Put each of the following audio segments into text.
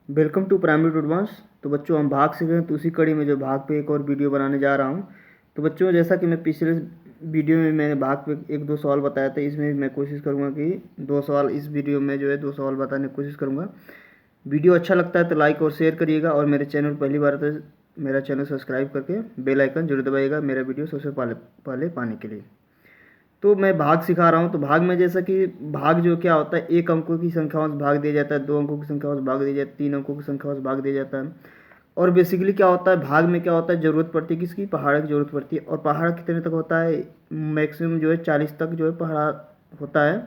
Welcome to primary to advance. तो बच्चों हम भाग सीख रहे हैं, तो उसी कड़ी में जो भाग पे एक और वीडियो बनाने जा रहा हूँ। तो बच्चों जैसा कि मैं पिछले वीडियो में मैंने भाग पे एक दो सवाल बताया था, इसमें भी मैं कोशिश करूँगा कि दो सवाल इस वीडियो में जो है दो सवाल बताने की कोशिश करूँगा। वीडियो अच्छा लगता है तो लाइक और शेयर करिएगा, और मेरे चैनल पहली बार तो मेरा चैनल सब्सक्राइब करके बेल आइकन जरूर दबाइएगा मेरा वीडियो सबसे पहले पाने के लिए। तो मैं भाग सिखा रहा हूँ। तो भाग में जैसा कि भाग जो क्या होता है, एक अंकों की संख्याओं से भाग दिया जाता है, दो अंकों की संख्याओं से भाग दिया जाता है, तीन अंकों की संख्याओं से भाग दिया जाता है। और बेसिकली क्या होता है, भाग में क्या होता है, ज़रूरत पड़ती है किसकी, पहाड़ की ज़रूरत पड़ती है। और पहाड़ कितने तक होता है, मैक्सिमम जो है 40 तक जो है पहाड़ होता है।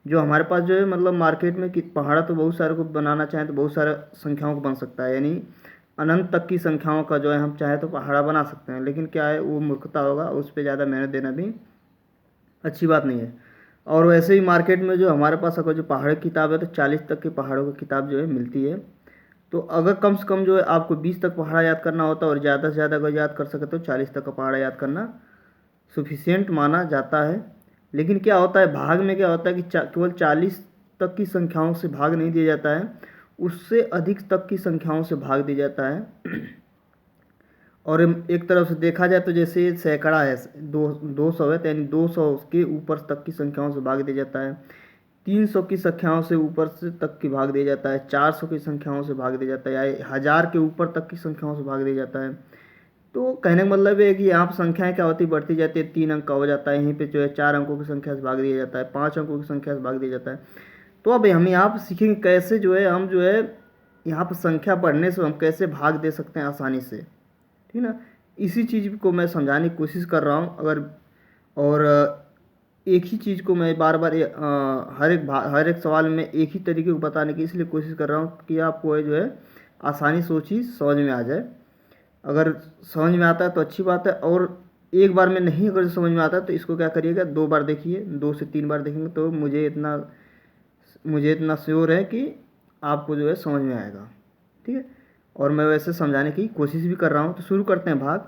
जो हमारे पास जो है मतलब मार्केट में कि पहाड़ा तो बहुत सारे को बनाना चाहें तो बहुत सारे संख्याओं को बन सकता है, यानी अनंत तक की संख्याओं का जो है हम चाहे तो पहाड़ा बना सकते हैं। लेकिन क्या है, वो मूर्खता होगा, उस पर ज़्यादा मेहनत देना भी अच्छी बात नहीं है। और वैसे ही मार्केट में जो हमारे पास अगर जो पहाड़ की किताब है तो 40 तक के पहाड़ों की किताब जो है मिलती है। तो अगर कम से कम जो है आपको 20 तक पहाड़ा याद करना होता है, और ज़्यादा से ज़्यादा अगर याद कर सके तो 40 तक का पहाड़ा याद करना सफिशियंट माना जाता है। लेकिन क्या होता है, भाग में क्या होता है कि केवल 40 तक की संख्याओं से भाग नहीं दिया जाता है, उससे अधिक तक की संख्याओं से भाग दिया जाता है। और एक तरफ से देखा जाए तो जैसे सैकड़ा है, 200 है, तो यानी 200 के ऊपर तक की संख्याओं से भाग दिया जाता है। 300 की संख्याओं से ऊपर से तक की भाग दिया जाता है, 400 की संख्याओं से भाग दिया जाता है, या 1000 के ऊपर तक की संख्याओं से भाग दिया जाता है। तो कहने का मतलब है कि यहाँ पर संख्याएं क्या होती बढ़ती जाती है, 3 अंक का हो जाता है, यहीं पे जो है 4 अंकों की संख्या से भाग दिया जाता है, 5 अंकों की संख्या से भाग दिया जाता है। तो अब हम यहाँ पर सीखेंगे कैसे जो है हम जो है यहाँ पर संख्या बढ़ने से हम कैसे भाग दे सकते हैं आसानी से, ठीक ना। इसी चीज़ को मैं समझाने की कोशिश कर रहा हूँ। अगर और एक ही चीज़ को मैं बार बार हर एक सवाल में एक ही तरीके को बताने की इसलिए कोशिश कर रहा हूँ कि आपको जो है आसानी से वो चीज़ समझ में आ जाए। अगर समझ में आता है तो अच्छी बात है, और एक बार में नहीं अगर समझ में आता है तो इसको क्या करिएगा, 2 बार देखिए, 2 से 3 बार देखेंगे तो मुझे इतना श्योर है कि आपको जो है समझ में आएगा, ठीक है। और मैं वैसे समझाने की कोशिश भी कर रहा हूँ। तो शुरू करते हैं भाग।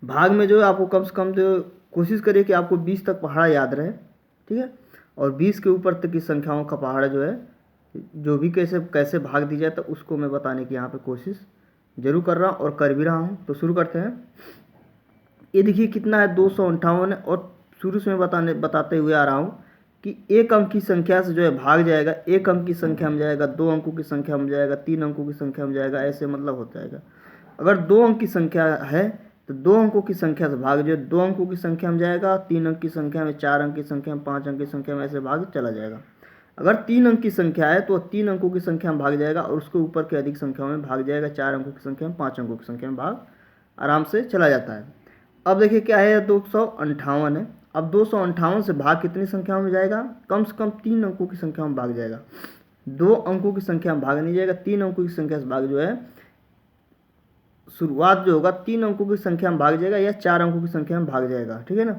भाग में जो है आपको कम से कम जो कोशिश करिए कि आपको 20 तक पहाड़ा याद रहे, ठीक है। और 20 के ऊपर तक की संख्याओं का पहाड़ा जो है जो भी कैसे कैसे भाग दी जाए तो उसको मैं बताने की यहाँ पे कोशिश जरूर कर रहा हूँ और कर भी रहा हूँ। तो शुरू करते हैं। ये देखिए कितना है, 258 है। और शुरू से मैं बताते हुए आ रहा हूँ कि एक अंक की संख्या से जो है भाग जाएगा, एक अंक की संख्या में जाएगा, 2 अंकों की संख्या में जाएगा, 3 अंकों की संख्या में जाएगा, ऐसे मतलब हो जाएगा। अगर 2 अंक की संख्या है तो 2 अंकों की संख्या से भाग जो है 2 अंकों की संख्या में जाएगा, 3 अंक की संख्या में, 4 अंक की संख्या में, 5 अंक की संख्या में, ऐसे भाग चला जाएगा। अगर 3 अंक की संख्या है तो 3 अंकों की संख्या में भाग जाएगा, और उसके ऊपर के अधिक संख्याओं में भाग जाएगा, 4 अंकों की संख्या में, 5 अंकों की संख्या में भाग आराम से चला जाता है। अब देखिए क्या है, 258 है। अब 258 से भाग कितनी संख्याओं में जाएगा, कम से कम 3 अंकों की संख्या में भाग जाएगा। 2 अंकों की संख्या में भाग नहीं जाएगा, 3 अंकों की संख्या से भाग जो है शुरुआत जो होगा 3 अंकों की संख्या में भाग जाएगा, या 4 अंकों की संख्या में भाग जाएगा, ठीक है ना।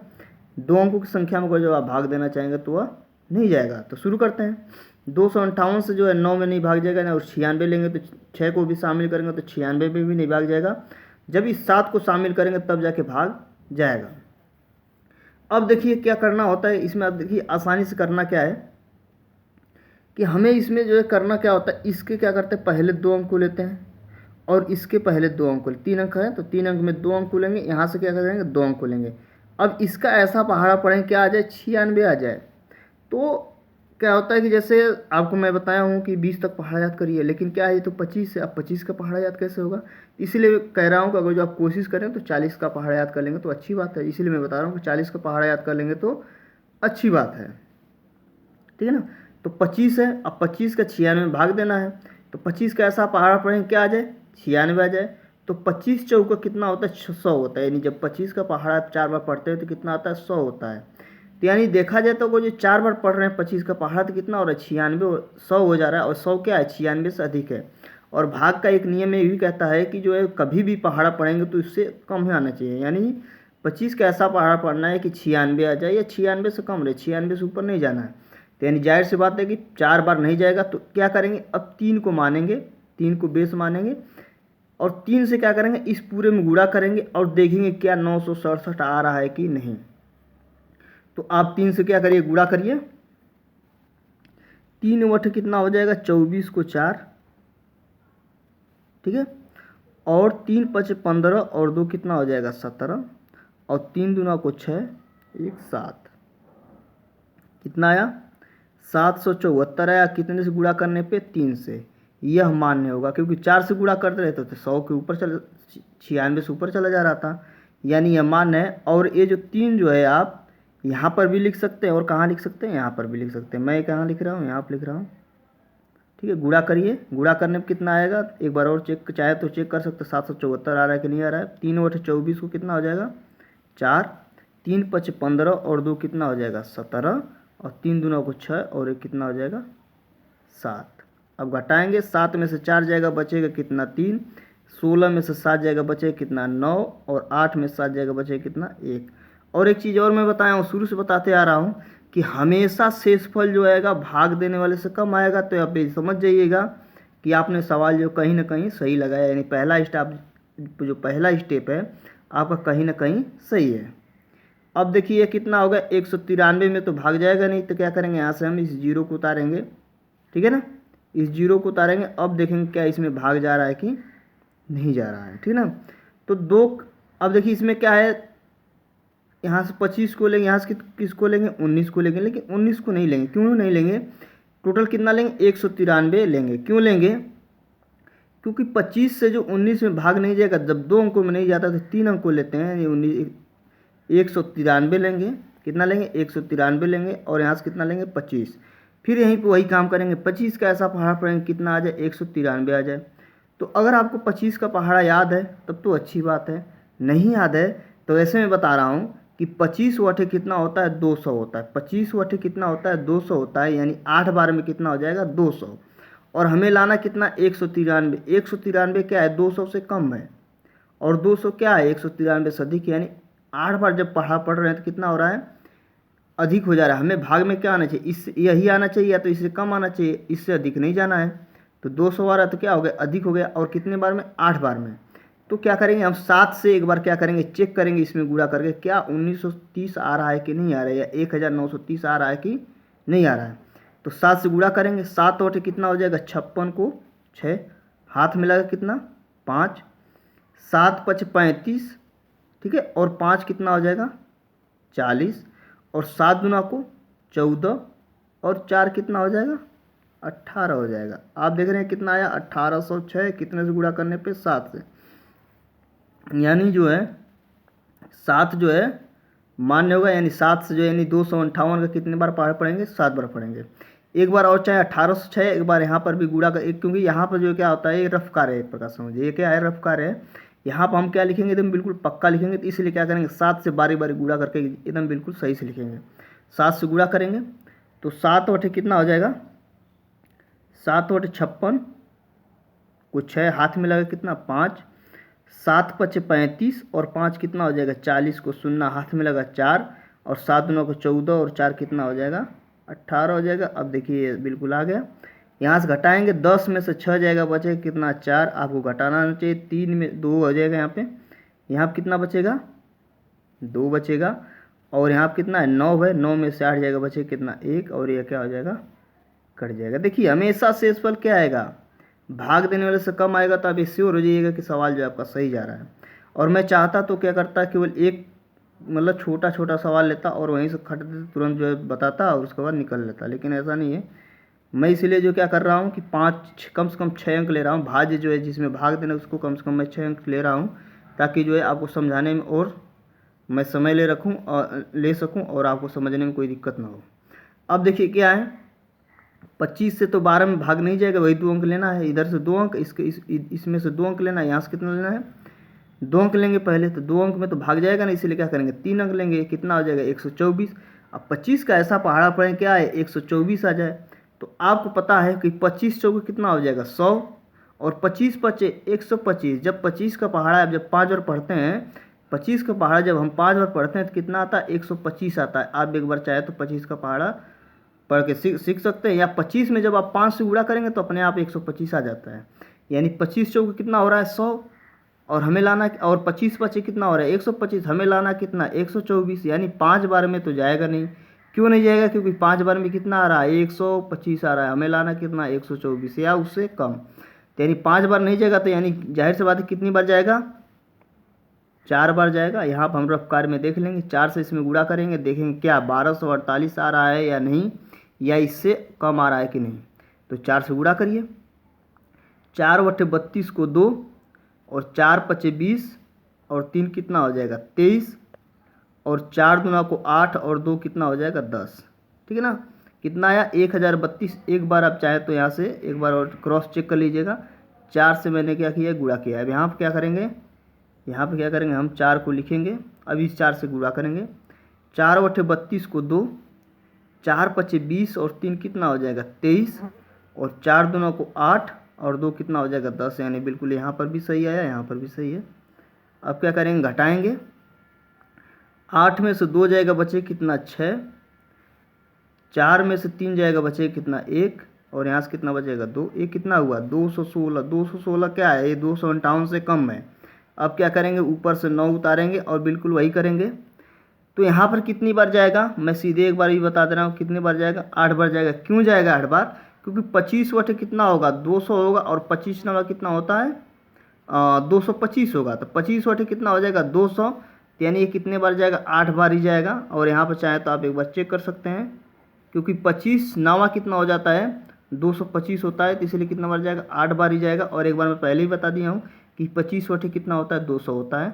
2 अंकों की संख्या में अगर जो आप भाग देना चाहेंगे तो वह नहीं जाएगा। तो शुरू करते हैं। 258 से जो है 9 में नहीं भाग जाएगा ना, और 96 लेंगे तो 6 को भी शामिल करेंगे तो 96 में भी नहीं भाग जाएगा। जब इस 7 को शामिल करेंगे तब जाके भाग जाएगा। अब देखिए क्या करना होता है इसमें। अब देखिए आसानी से करना क्या है कि हमें इसमें जो है करना क्या होता है, इसके क्या करते हैं, पहले 2 अंक को लेते हैं, और इसके पहले 2 अंक को, 3 अंक है तो 3 अंक में 2 अंक को लेंगे, यहाँ से क्या करेंगे, 2 अंक को लेंगे। अब इसका ऐसा पहाड़ा पढ़ें क्या आ जाए, 96 आ जाए। तो क्या होता है कि जैसे आपको मैं बताया हूँ कि 20 तक पहाड़ा याद करिए, लेकिन क्या है ये तो 25 है। अब 25 का पहाड़ा याद कैसे होगा, इसीलिए कह रहा हूँ कि अगर जो आप कोशिश करें तो 40 का पहाड़ा याद कर लेंगे तो अच्छी बात है। इसीलिए मैं बता रहा हूँ कि 40 का पहाड़ा याद कर लेंगे तो अच्छी बात है, ठीक है ना। तो 25 है, अब 25 का 96 में भाग देना है। तो 25 का ऐसा पहाड़ा पढ़ेंगे क्या आ जाए, 96 आ जाए। तो 25 चौका कितना होता है, 100 होता है। यानी जब 25 का पहाड़ा 4 बार पढ़ते हैं तो कितना आता है, 100 होता है। तो यानी देखा जाए तो वो जो 4 बार पढ़ रहे हैं 25 का पहाड़ा तो कितना हो रहा है, 96, 100 हो जा रहा है। और 100 क्या है, 96 से अधिक है। और भाग का एक नियम ये भी कहता है कि जो है कभी भी पहाड़ा पढ़ेंगे तो इससे कम ही आना चाहिए। यानी 25 का ऐसा पहाड़ा पढ़ना है कि 96 आ जाए, या 96 से कम रहे, 96 से ऊपर नहीं जाना है। तो यानी जाहिर सी बात है कि 4 बार नहीं जाएगा। तो क्या करेंगे, अब 3 को मानेंगे, 3 को बेस मानेंगे, और 3 से क्या करेंगे, इस पूरे में गुणा करेंगे और देखेंगे क्या 967 आ रहा है कि नहीं। तो आप 3 से क्या करिए, गुणा करिए। 3 वट कितना हो जाएगा, 24 को 4, ठीक है। और 3 × 5 = 15 और 2 कितना हो जाएगा 17 और 3 दूना को 6 1 7 कितना आया 774 आया। कितने से गुणा करने पे 3 से। यह मान्य होगा क्योंकि 4 से गुणा करते रहते तो 100 के ऊपर 96 से ऊपर चला जा रहा था, यानी यह मान्य है। और ये जो 3 जो है आप यहाँ पर भी लिख सकते हैं और कहाँ लिख सकते हैं, यहाँ पर भी लिख सकते हैं। मैं कहाँ लिख रहा हूँ, यहाँ पर लिख रहा हूँ, ठीक है। गुणा करिए, गुणा करने में कितना आएगा एक बार और चेक चाहे तो चेक कर सकते हैं 774 आ रहा है कि नहीं आ रहा है। 3 × 8 = 24 को कितना हो जाएगा 4, 3 × 5 = 15 और 2 कितना हो जाएगा 17 और 3 दूना को 6 और 1 कितना हो जाएगा 7। अब घटाएंगे, 7 में से 4 जाएगा बचेगा कितना 3, 16 में से 7 जाएगा बचेगा कितना 9 और 8 में से 7 जाएगा बचेगा कितना 1। और एक चीज़ और मैं बताया हूँ, शुरू से बताते आ रहा हूँ कि हमेशा शेषफल जो आएगा भाग देने वाले से कम आएगा। तो आप ये समझ जाइएगा कि आपने सवाल जो कहीं ना कहीं सही लगाया, यानी पहला स्टेप है आपका कहीं ना कहीं सही है। अब देखिए कितना होगा 193 में तो भाग जाएगा नहीं, तो क्या करेंगे यहाँ से हम इस जीरो को उतारेंगे, ठीक है ना, इस जीरो को उतारेंगे। अब देखेंगे क्या इसमें भाग जा रहा है कि नहीं जा रहा है, ठीक ना। तो 2, अब देखिए इसमें क्या है, यहाँ से 25 को लेंगे, यहाँ से किसको लेंगे 19 को लेंगे, लेकिन 19 को नहीं लेंगे। क्यों नहीं लेंगे, टोटल कितना लेंगे 193 लेंगे। क्यों लेंगे, क्योंकि 25 से जो 19 में भाग नहीं जाएगा, जब 2 अंकों में नहीं जाता तो 3 अंक को लेते हैं, ये 193 लेंगे। कितना लेंगे 193 लेंगे और यहाँ से कितना लेंगे 25। फिर यहीं पे वही काम करेंगे, 25 का ऐसा पहाड़ा पड़ेंगे कितना आ जाए 193 आ जाए। तो अगर आपको 25 का पहाड़ा याद है तब तो अच्छी बात है, नहीं याद है तो ऐसे में बता रहा हूँ कि 25 वटे कितना होता है 200 होता है। 25 वटे कितना होता है 200 होता है, यानी 8 बार में कितना हो जाएगा 200। और हमें लाना कितना 193। 193 क्या है 200 से कम है और 200 क्या है 193 से अधिक, यानी 8 बार जब पढ़ा पढ़ रहे हैं तो कितना हो रहा है अधिक हो जा रहा है। हमें भाग में क्या आना चाहिए, इससे यही आना चाहिए या तो इससे कम आना चाहिए, इससे अधिक नहीं जाना है। तो 200 आ रहा है तो क्या हो गया अधिक हो गया, और कितने बार में 8 बार में। तो क्या करेंगे हम 7 से एक बार क्या करेंगे चेक करेंगे इसमें गुणा करके क्या 1930 आ रहा है कि नहीं आ रहा है, या 1930 आ रहा है कि नहीं आ रहा है। तो 7 से गुणा करेंगे, 7 वटे कितना हो जाएगा 56 को 6 हाथ में लगा कितना 5, 7 × 5 = 35, ठीक है, और 5 कितना हो जाएगा 40 और 7 दूना को 14 और 4 कितना हो जाएगा 18 हो जाएगा। आप देख रहे हैं कितना आया 1806, कितने से गुणा करने पे 7 से, यानी जो है 7 जो है मान्य होगा, यानी 7 से जो यानी 258 का कितने बार पहाड़ पढ़ेंगे 7 बार पढ़ेंगे। एक बार और चाहे 1806 एक बार यहाँ पर भी गुणा कर, क्योंकि यहाँ पर जो क्या होता है ये रफ कार्य है, एक प्रकार समझिए ये क्या है रफ कार्य है। यहाँ पर हम क्या लिखेंगे एकदम बिल्कुल पक्का लिखेंगे, तो इसलिए क्या करेंगे 7 से बारी बारी गुणा करके एकदम बिल्कुल सही से लिखेंगे। 7 से गुणा करेंगे तो 7 वटे कितना हो जाएगा 7 वटे 56 को 6 हाथ में लगा कितना 5, 7 × 5 = 35 और 5 कितना हो जाएगा 40 को 0 हाथ में लगा 4 और 7 दूना को 14 और 4 कितना हो जाएगा 18 हो जाएगा। अब देखिए बिल्कुल आ गया। यहाँ से घटाएंगे 10 में से 6 जाएगा बचेगा कितना 4, आपको घटाना आना चाहिए। 3 में 2 हो जाएगा, यहाँ पे कितना बचेगा 2 बचेगा और यहाँ पे कितना है 9 है, 9 में से 8 जाएगा बचेगा कितना 1 और यह क्या हो जाएगा कट जाएगा। देखिए हमेशा शेषफल क्या आएगा भाग देने वाले से कम आएगा, तो आप ये श्योर हो जाइएगा कि सवाल जो आपका सही जा रहा है। और मैं चाहता तो क्या करता केवल एक मतलब छोटा छोटा सवाल लेता और वहीं से खट तुरंत जो है बताता और उसके बाद निकल लेता, लेकिन ऐसा नहीं है। मैं इसलिए जो क्या कर रहा हूँ कि 5 कम से कम 6 अंक ले रहा हूँ, भाज्य जो है जिसमें भाग देना उसको कम से कम मैं 6 अंक ले रहा हूँ, ताकि जो है आपको समझाने में और मैं समय ले सकूँ और आपको समझने में कोई दिक्कत ना हो। अब देखिए क्या है 25 से तो 12 में भाग नहीं जाएगा, वही 2 अंक लेना है। इधर से 2 अंक, इसमें से 2 अंक लेना है, यहाँ से कितना लेना है 2 अंक लेंगे पहले, तो 2 अंक में तो भाग जाएगा नहीं, इसलिए क्या करेंगे 3 अंक लेंगे, कितना हो जाएगा 124। अब 25 का ऐसा पहाड़ा पड़े क्या है 124 आ जाए, तो आपको पता है कि 25 चौके कितना हो जाएगा 100 और 25 × 5 = 125। जब 25 का पहाड़ा आप जब 5 बार पढ़ते हैं, 25 का पहाड़ा जब हम 5 बार पढ़ते हैं तो कितना आता है 125 आता है। आप एक बार चाहे तो 25 का पहाड़ा पढ़ के सीख सकते हैं, या 25 में जब आप 5 से गुणा करेंगे तो अपने आप 125 आ जाता है। यानी 25 चौके कितना हो रहा है 100 और हमें लाना, और 25 × 5 कितना हो रहा है 125, हमें लाना कितना 124, यानी 5 बार में तो जाएगा नहीं। क्यों नहीं जाएगा, क्योंकि 5 बार में कितना आ रहा है 125 आ रहा है, हमें लाना कितना 124 या उससे कम। तो यानी 5 बार नहीं जाएगा, तो यानी जाहिर सी बात है कितनी बार जाएगा, 4 बार जाएगा। यहाँ पर हम रफ कार्य में देख लेंगे, 4 से इसमें गुणा करेंगे, देखेंगे क्या 1248 आ रहा है या नहीं, या इससे कम आ रहा है कि नहीं। तो 4 से गुणा करिए, 4/32 को 2 और 4 × 5 = 20 और 3 कितना हो जाएगा 23 और 4 दूना को 8 और 2 कितना हो जाएगा 10। ठीक है ना, कितना आया 1032। एक बार आप चाहे तो यहाँ से एक बार और क्रॉस चेक कर लीजिएगा। 4 से मैंने क्या किया, गुणा किया। अब यहाँ पर क्या करेंगे, यहाँ पे क्या करेंगे, हम 4 को लिखेंगे, अब इस 4 से गुणा करेंगे। 4/32 को 2, 4 × 5 = 20 और 3 कितना हो जाएगा 23 और 4 दूना को 8 और 2 कितना हो जाएगा 10। यानी बिल्कुल यहाँ पर भी सही आया, यहाँ पर भी सही है। अब क्या करेंगे, घटाएंगे। 8 में से 2 जाएगा बचे कितना 6, 4 में से 3 जाएगा बचे कितना 1 और यहाँ से कितना बचेगा 2। ये कितना हुआ 216। 216 क्या है, ये 258 से कम है। अब क्या करेंगे, ऊपर से 9 उतारेंगे और बिल्कुल वही करेंगे। तो यहाँ पर कितनी बार जाएगा, मैं सीधे एक बार ही बता दे रहा हूँ कितनी बार जाएगा, 8 बार जाएगा। क्यों जाएगा 8 बार, क्योंकि 25 कितना होगा 200 होगा और 25 नवा कितना होता है 225 होगा। तो 25 कितना हो जाएगा 200, यानी ये कितने बार जाएगा 8 बार ही जाएगा। और यहाँ पर चाहे तो आप एक बार चेक कर सकते हैं, क्योंकि 25 नवा कितना हो जाता है 225 होता है, तो इसलिए कितना बार जाएगा 8 बार ही जाएगा। और एक बार मैं पहले ही बता दिया हूँ कि 25 कितना होता है 200 होता है।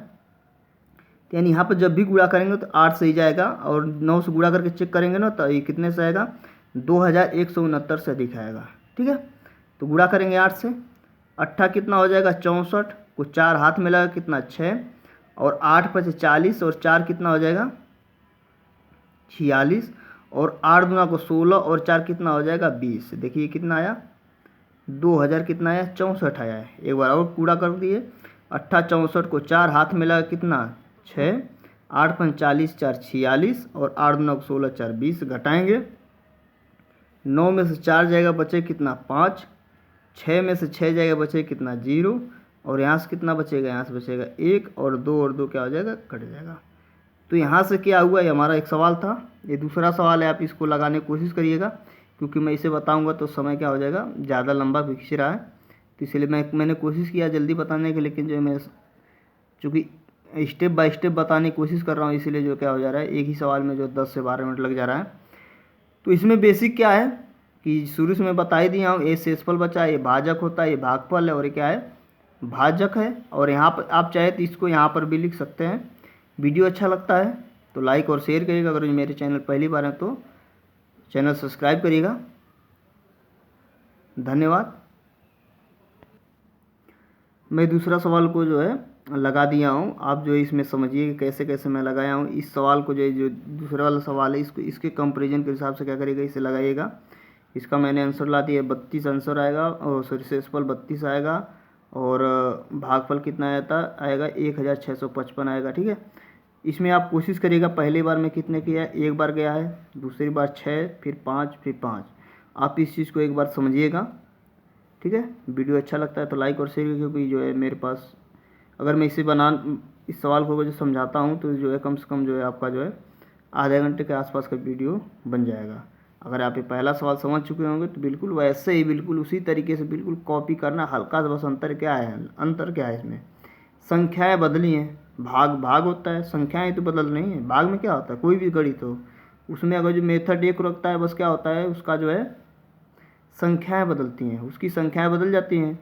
तो यानी यहाँ पर जब भी गुणा करेंगे तो 8 से ही जाएगा और 9 से गुणा करके चेक करेंगे ना, तो ये कितने से आएगा 2169 से अधिक आएगा। ठीक है, तो गुणा करेंगे 8 से। 8 कितना हो जाएगा 64 को 4 हाथ में लगा कितना 6 और 8 × 5 = 40 और 4 कितना हो जाएगा 46 और 8 दूना को 16 और 4 कितना हो जाएगा 20। देखिए कितना आया 2000 कितना आया 64 आया है। एक बार और गुणा कर दिए, 8 64 को 4 हाथ में लगा कितना 6, 8 × 5 = 40, 4 46 और 8 दूना को 16, 4 20। घटाएंगे, 9 में से 4 जाएगा बचे कितना 5, 6 में से 6 जाएगा बचे कितना 0 और यहाँ से कितना बचेगा, यहाँ से बचेगा 1 और 2 क्या हो जाएगा कट जाएगा। तो यहाँ से क्या हुआ, ये हमारा एक सवाल था। ये दूसरा सवाल है, आप इसको लगाने की कोशिश करिएगा, क्योंकि मैं इसे बताऊंगा तो समय क्या हो जाएगा ज़्यादा लंबा खींच रहा है, तो इसलिए मैंने कोशिश किया जल्दी बताने की, लेकिन जो है मैं चूँकि स्टेप बाय स्टेप बताने की कोशिश कर रहा हूँ, इसीलिए जो क्या हो जा रहा है एक ही सवाल में जो 10 से 12 मिनट लग जा रहा है। तो इसमें बेसिक क्या है कि शुरू से मैं बता ही दिया हूँ, ये शेषफल बचा है, ये भाजक होता है, ये भागफल है और ये क्या है भाजक है। और यहाँ पर आप चाहे तो इसको यहाँ पर भी लिख सकते हैं। वीडियो अच्छा लगता है तो लाइक और शेयर करिएगा। अगर मेरे चैनल पहली बार है तो चैनल सब्सक्राइब करिएगा। धन्यवाद। मैं दूसरा सवाल को जो है लगा दिया हूँ, आप जो इसमें समझिए कैसे कैसे मैं लगाया हूँ। इस सवाल को जो दूसरा वाला सवाल है इसको इसके कंपैरिजन के हिसाब से क्या करिएगा, इसे लगाइएगा। इसका मैंने आंसर ला दिया 32 आंसर आएगा और शेषफल 32 आएगा और भागफल कितना आएगा 1655 आएगा। ठीक है, इसमें आप कोशिश करिएगा पहली बार में कितने किया है, एक बार गया है, दूसरी बार 6, फिर 5, फिर 5। आप इस चीज़ को एक बार समझिएगा। ठीक है, वीडियो अच्छा लगता है तो लाइक और शेयर, क्योंकि जो है मेरे पास अगर मैं इस सवाल को जो समझाता हूँ तो जो है कम से कम जो है आपका जो है आधे घंटे के आसपास का वीडियो बन जाएगा। अगर आप ये पहला सवाल समझ चुके होंगे तो बिल्कुल वैसे ही बिल्कुल उसी तरीके से बिल्कुल कॉपी करना। हल्का सा बस अंतर क्या है इसमें संख्याएं बदली हैं। भाग होता है, संख्याएं तो बदल नहीं है। भाग में क्या होता है, कोई भी गणित हो उसमें अगर जो मेथड एक रखता है, बस क्या होता है उसका जो है संख्याएं बदलती हैं, उसकी संख्याएं बदल जाती हैं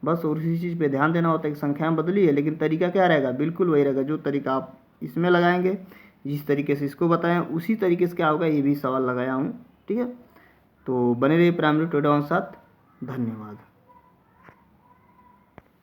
बस। और उसी चीज़ पे ध्यान देना होता है कि संख्याएं बदली है, लेकिन तरीका क्या रहेगा, बिल्कुल वही रहेगा। जो तरीका आप इसमें लगाएंगे, जिस तरीके से इसको बताएं उसी तरीके से क्या होगा, ये भी सवाल लगाया हूँ। ठीक है, तो बने रहिए प्राइमरी ट्यूटोरियल के साथ। धन्यवाद।